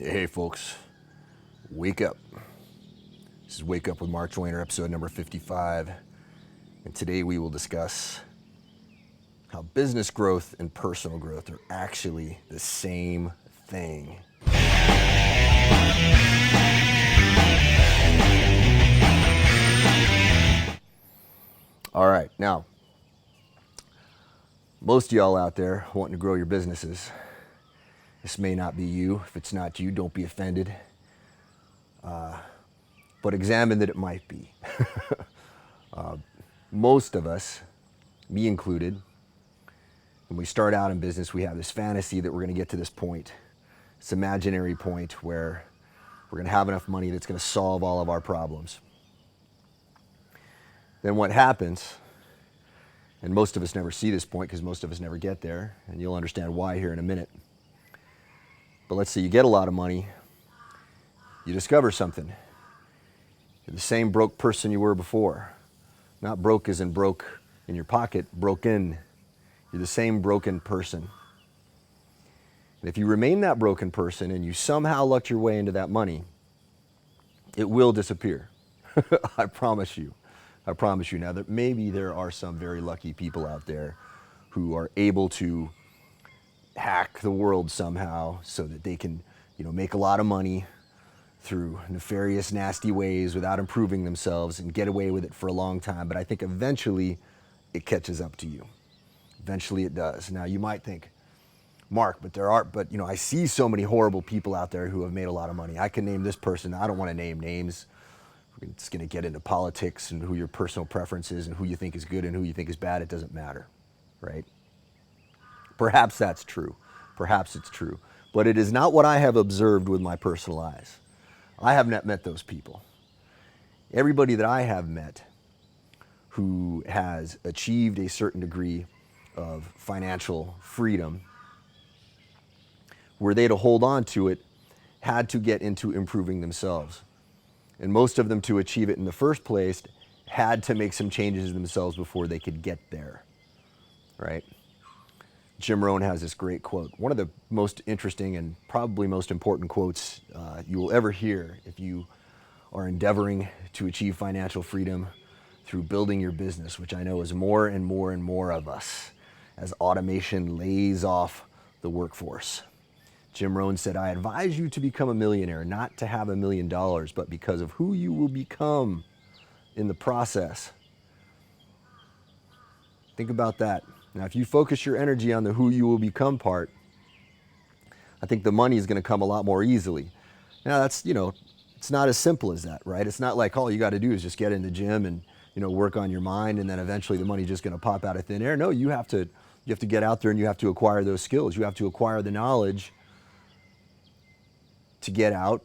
Hey folks, wake up. This is Wake Up with Mark Joyner, episode number 55. And today we will discuss how business growth and personal growth are actually the same thing. All right, now, most of y'all out there wanting to grow your businesses. This may not be you. If it's not you, don't be offended. But examine that it might be. Most of us, me included, when we start out in business, we have this fantasy that we're going to get to this point, this imaginary point where we're going to have enough money that's going to solve all of our problems. Then what happens, and most of us never see this point because most of us never get there, and you'll understand why here in a minute. But let's say you get a lot of money, you discover something. You're the same broke person you were before. Not broke as in broke in your pocket, broken. You're the same broken person. And if you remain that broken person and you somehow lucked your way into that money, it will disappear. I promise you. I promise you. Now, that maybe there are some very lucky people out there who are able to hack the world somehow so that they can, make a lot of money through nefarious, nasty ways without improving themselves and get away with it for a long time. But I think eventually it catches up to you. Eventually it does. Now you might think, Mark, but I see so many horrible people out there who have made a lot of money. I can name this person. I don't want to name names. We're just going to get into politics and who your personal preference is and who you think is good and who you think is bad. It doesn't matter, right? Perhaps that's true. Perhaps it's true. But it is not what I have observed with my personal eyes. I have not met those people. Everybody that I have met who has achieved a certain degree of financial freedom, were they to hold on to it, had to get into improving themselves. And most of them, to achieve it in the first place, had to make some changes in themselves before they could get there, right? Jim Rohn has this great quote. One of the most interesting and probably most important quotes you will ever hear if you are endeavoring to achieve financial freedom through building your business, which I know is more and more and more of us as automation lays off the workforce. Jim Rohn said, "I advise you to become a millionaire, not to have $1 million, but because of who you will become in the process." Think about that. Now, if you focus your energy on the who you will become part, I think the money is going to come a lot more easily. Now, that's, it's not as simple as that, right? It's not like all you got to do is just get in the gym and, work on your mind and then eventually the money's just going to pop out of thin air. No, you have to get out there and you have to acquire those skills. You have to acquire the knowledge to get out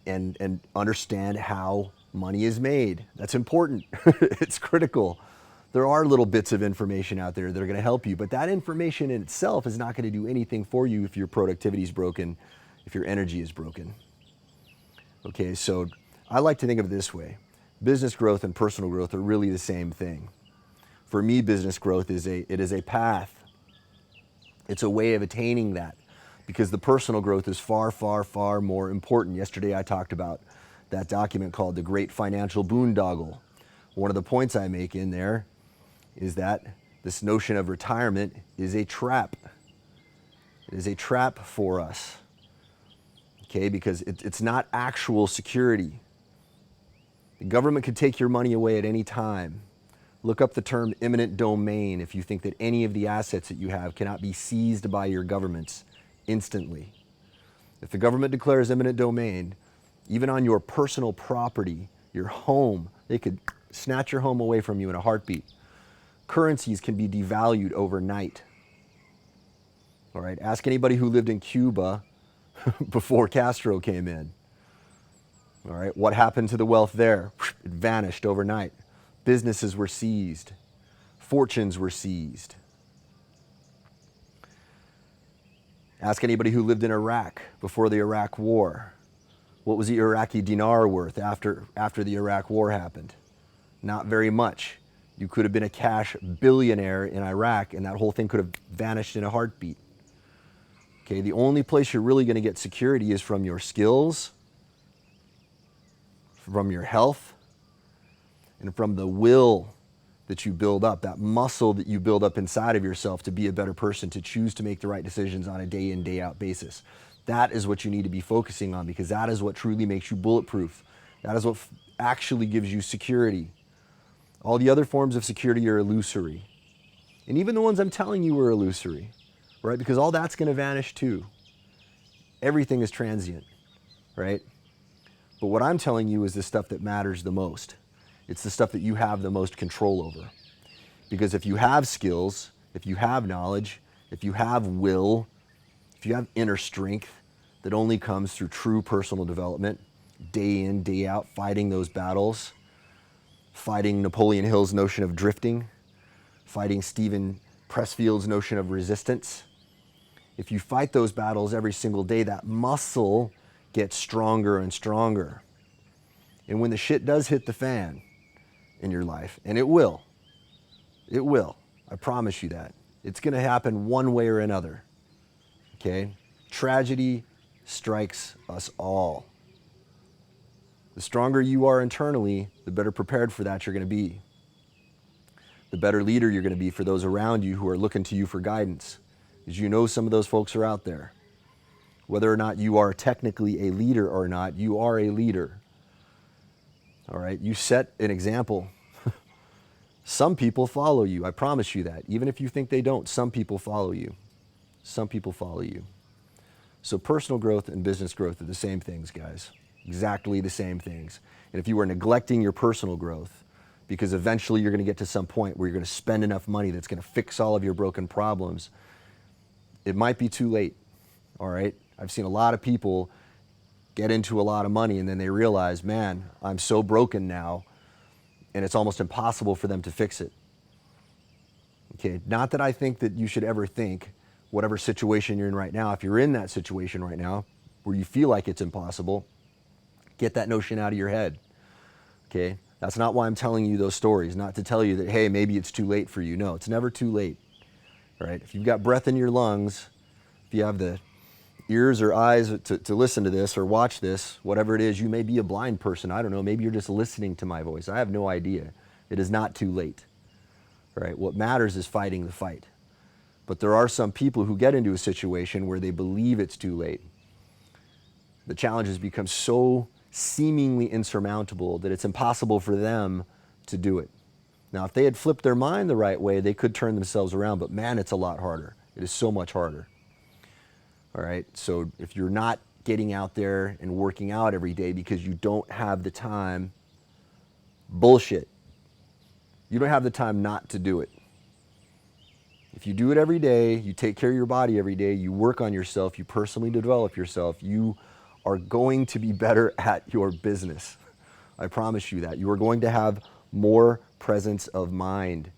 and understand how money is made. That's important. It's critical. There are little bits of information out there that are going to help you, but that information in itself is not going to do anything for you if your productivity is broken, if your energy is broken. Okay, so I like to think of it this way. Business growth and personal growth are really the same thing. For me, business growth is a path. It's a way of attaining that because the personal growth is far, far, far more important. Yesterday I talked about that document called The Great Financial Boondoggle. One of the points I make in there is that this notion of retirement is a trap. It is a trap for us, okay, because it's not actual security. The government could take your money away at any time. Look up the term eminent domain if you think that any of the assets that you have cannot be seized by your governments instantly. If the government declares eminent domain, even on your personal property, your home, they could snatch your home away from you in a heartbeat. Currencies can be devalued overnight. All right, ask anybody who lived in Cuba before Castro came in. All right, what happened to the wealth there? It vanished overnight. Businesses were seized. Fortunes were seized. Ask anybody who lived in Iraq before the Iraq War. What was the Iraqi dinar worth after the Iraq War happened? Not very much. You could have been a cash billionaire in Iraq and that whole thing could have vanished in a heartbeat. Okay, the only place you're really going to get security is from your skills, from your health, and from the will that you build up, that muscle that you build up inside of yourself to be a better person, to choose to make the right decisions on a day in, day out basis. That is what you need to be focusing on, because that is what truly makes you bulletproof. That is what actually gives you security. All the other forms of security are illusory. And even the ones I'm telling you are illusory, right? Because all that's going to vanish too. Everything is transient, right? But what I'm telling you is the stuff that matters the most. It's the stuff that you have the most control over. Because if you have skills, if you have knowledge, if you have will, if you have inner strength that only comes through true personal development, day in, day out, fighting those battles, fighting Napoleon Hill's notion of drifting, fighting Stephen Pressfield's notion of resistance. If you fight those battles every single day, that muscle gets stronger and stronger. And when the shit does hit the fan in your life, and it will, I promise you that. It's going to happen one way or another, okay? Tragedy strikes us all. The stronger you are internally, the better prepared for that you're going to be. The better leader you're going to be for those around you who are looking to you for guidance. Because you know some of those folks are out there. Whether or not you are technically a leader or not, you are a leader. All right? You set an example. Some people follow you. I promise you that. Even if you think they don't, some people follow you. Some people follow you. So personal growth and business growth are the same things, guys. Exactly the same things. And if you are neglecting your personal growth, because eventually you're going to get to some point where you're going to spend enough money that's going to fix all of your broken problems, it might be too late. All right? I've seen a lot of people get into a lot of money and then they realize, man, I'm so broken now, and it's almost impossible for them to fix it. Okay, not that I think that you should ever think, whatever situation you're in right now, if you're in that situation right now where you feel like it's impossible, get that notion out of your head. Okay, that's not why I'm telling you those stories, not to tell you that, hey, maybe it's too late for you. No, it's never too late. All right, if you've got breath in your lungs, if you have the ears or eyes to listen to this or watch this, whatever it is, you may be a blind person. I don't know. Maybe you're just listening to my voice. I have no idea. It is not too late. Right? What matters is fighting the fight. But there are some people who get into a situation where they believe it's too late. The challenges become so seemingly insurmountable that it's impossible for them to do it. Now, if they had flipped their mind the right way, they could turn themselves around, but man, it's a lot harder. It is so much harder. All right, so if you're not getting out there and working out every day because you don't have the time, bullshit. You don't have the time not to do it. If you do it every day, you take care of your body every day, you work on yourself, you personally develop yourself, you are going to be better at your business. I promise you that. You are going to have more presence of mind.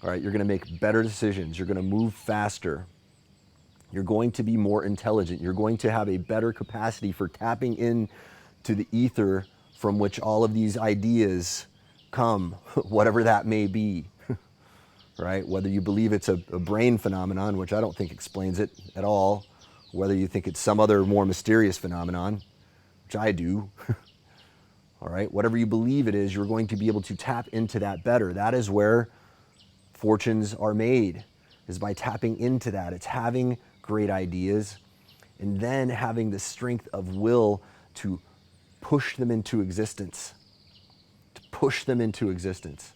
All right, you're going to make better decisions. You're going to move faster. You're going to be more intelligent. You're going to have a better capacity for tapping into the ether from which all of these ideas come, whatever that may be, right? Whether you believe it's a brain phenomenon, which I don't think explains it at all, whether you think it's some other more mysterious phenomenon, which I do, all right? Whatever you believe it is, you're going to be able to tap into that better. That is where fortunes are made, is by tapping into that. It's having great ideas and then having the strength of will to push them into existence. To push them into existence.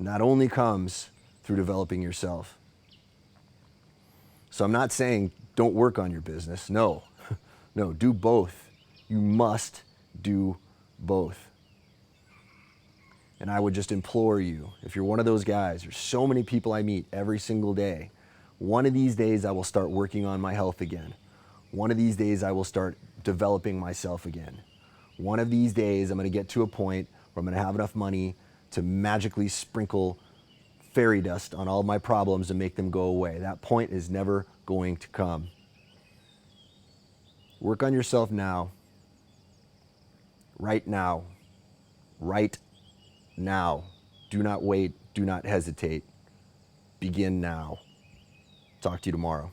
And that only comes through developing yourself. So I'm not saying don't work on your business. No, no, do both. You must do both. And I would just implore you, if you're one of those guys, there's so many people I meet every single day. One of these days I will start working on my health again. One of these days I will start developing myself again. One of these days I'm going to get to a point where I'm going to have enough money to magically sprinkle fairy dust on all my problems and make them go away. That point is never going to come. Work on yourself now. Right now. Right now. Do not wait. Do not hesitate. Begin now. Talk to you tomorrow.